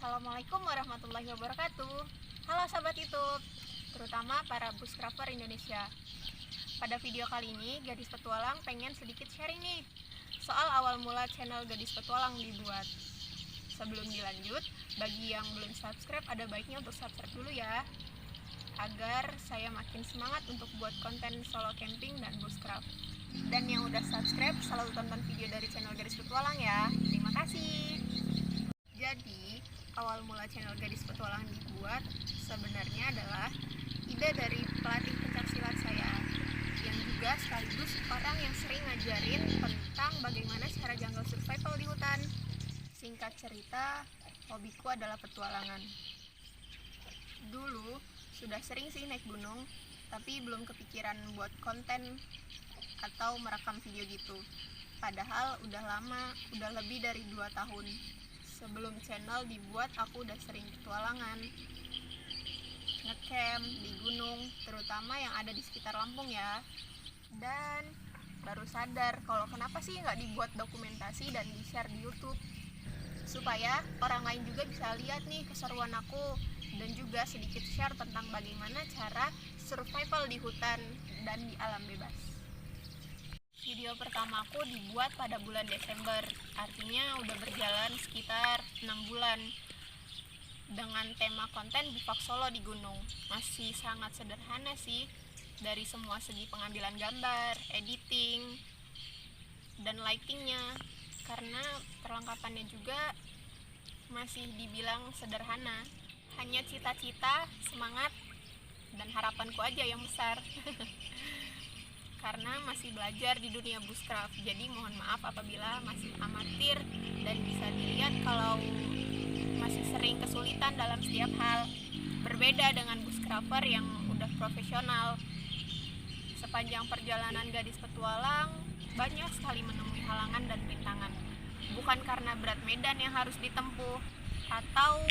Assalamualaikum warahmatullahi wabarakatuh. Halo sahabat YouTube, terutama para buscraper Indonesia. Pada video kali ini, Gadis Petualang pengen sedikit sharing nih soal awal mula channel Gadis Petualang dibuat. Sebelum dilanjut, bagi yang belum subscribe, ada baiknya untuk subscribe dulu ya, agar saya makin semangat untuk buat konten solo camping dan bushcraft. Dan yang udah subscribe, selalu tonton video dari channel Gadis Petualang ya. Terima kasih. Jadi, awal mula channel Gadis Petualang dibuat sebenarnya adalah ide dari pelatih pencaksilat saya, yang juga sekaligus orang yang sering ngajarin tentang bagaimana cara jungle survival di hutan. Singkat cerita, hobiku adalah petualangan. Dulu sudah sering sih naik gunung, tapi belum kepikiran buat konten atau merekam video gitu. Padahal udah lama, udah lebih dari 2 tahun. Sebelum channel dibuat, aku udah sering petualangan, ngecamp di gunung, terutama yang ada di sekitar Lampung ya. Dan baru sadar kalau kenapa sih nggak dibuat dokumentasi dan di-share di YouTube, supaya orang lain juga bisa lihat nih keseruan aku, dan juga sedikit share tentang bagaimana cara survival di hutan dan di alam bebas. Video pertamaku dibuat pada bulan Desember, artinya udah berjalan sekitar 6 bulan. Dengan tema konten bivak solo di gunung. Masih sangat sederhana sih, dari semua segi pengambilan gambar, editing, dan lightingnya. Karena perlengkapannya juga masih dibilang sederhana. Hanya cita-cita, semangat, dan harapanku aja yang besar. Karena masih belajar di dunia bushcraft, jadi mohon maaf apabila masih amatir dan bisa dilihat kalau masih sering kesulitan dalam setiap hal. Berbeda dengan bushcrafter yang udah profesional. Sepanjang perjalanan Gadis Petualang, banyak sekali menemui halangan dan rintangan. Bukan karena berat medan yang harus ditempuh atau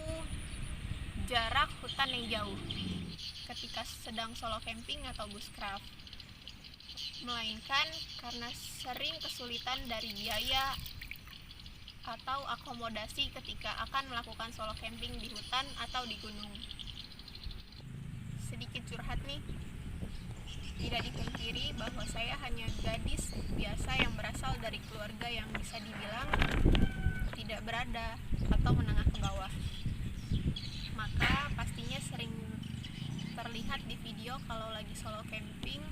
jarak hutan yang jauh ketika sedang solo camping atau bushcraft, melainkan karena sering kesulitan dari biaya atau akomodasi ketika akan melakukan solo camping di hutan atau di gunung. Sedikit curhat nih, tidak dipungkiri bahwa saya hanya gadis biasa yang berasal dari keluarga yang bisa dibilang tidak berada atau menengah ke bawah. Maka pastinya sering terlihat di video kalau lagi solo camping,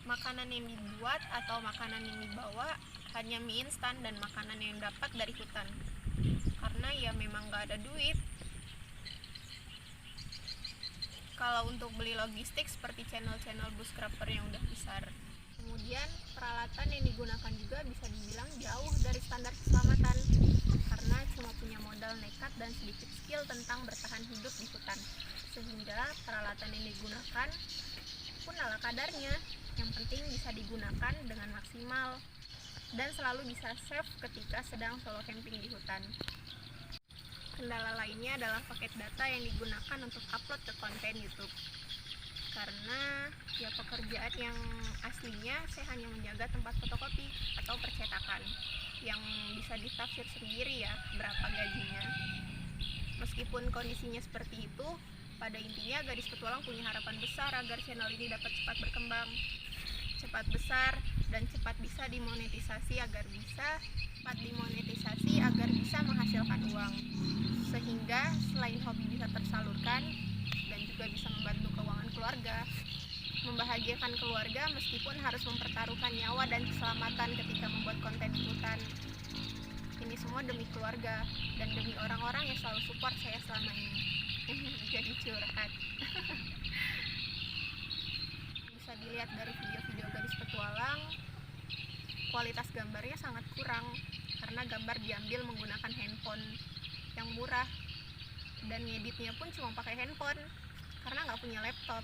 makanan yang dibuat atau makanan yang dibawa hanya mie instan dan makanan yang dapat dari hutan, karena ya memang gak ada duit kalau untuk beli logistik seperti channel-channel bushcrafter yang udah besar. Kemudian peralatan yang digunakan juga bisa dibilang jauh dari standar keselamatan, karena cuma punya modal nekat dan sedikit skill tentang bertahan hidup di hutan, sehingga peralatan yang digunakan pun ala kadarnya. Yang penting bisa digunakan dengan maksimal dan selalu bisa save ketika sedang solo camping di hutan. Kendala lainnya adalah paket data yang digunakan untuk upload ke konten YouTube. Karena ya pekerjaan yang aslinya saya hanya menjaga tempat fotokopi atau percetakan, yang bisa ditafsir sendiri ya berapa gajinya. Meskipun kondisinya seperti itu, pada intinya Gadis Petualang punya harapan besar agar channel ini dapat cepat berkembang, cepat besar, dan cepat bisa dimonetisasi agar bisa menghasilkan uang, sehingga selain hobi bisa tersalurkan dan juga bisa membantu keuangan keluarga, membahagiakan keluarga meskipun harus mempertaruhkan nyawa dan keselamatan ketika membuat konten di hutan. Ini semua demi keluarga dan demi orang-orang yang selalu support saya selama ini. Jadi curhat. Bisa dilihat dari video-video Gadis Petualang, kualitas gambarnya sangat kurang karena gambar diambil menggunakan handphone yang murah, dan ngeditnya pun cuma pakai handphone karena nggak punya laptop.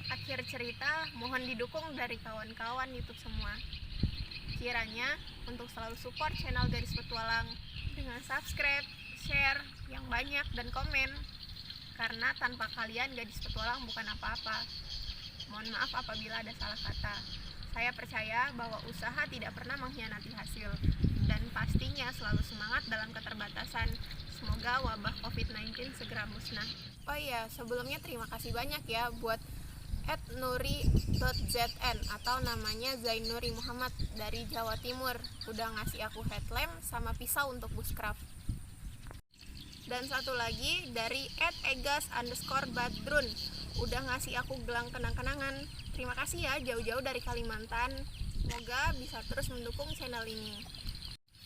Akhir cerita, mohon didukung dari kawan-kawan YouTube semua. Kiranya untuk selalu support channel Gadis Petualang dengan subscribe, share yang banyak, dan komen, karena tanpa kalian Gadis Petualang bukan apa-apa. Mohon maaf apabila ada salah kata. Saya percaya bahwa usaha tidak pernah mengkhianati hasil, dan pastinya selalu semangat dalam keterbatasan. Semoga wabah COVID-19 COVID-19 segera musnah. Oh iya, sebelumnya terima kasih banyak ya buat @nuri.zn atau namanya Zainuri Muhammad dari Jawa Timur udah ngasih aku headlamp sama pisau untuk bushcraft. Dan satu lagi dari @egas_badrun udah ngasih aku gelang kenang-kenangan. Terima kasih ya jauh-jauh dari Kalimantan. Semoga bisa terus mendukung channel ini.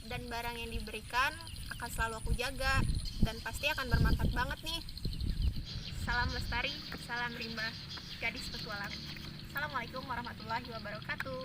Dan barang yang diberikan akan selalu aku jaga dan pasti akan bermanfaat banget nih. Salam lestari, salam rimba, gadis petualang. Assalamualaikum warahmatullahi wabarakatuh.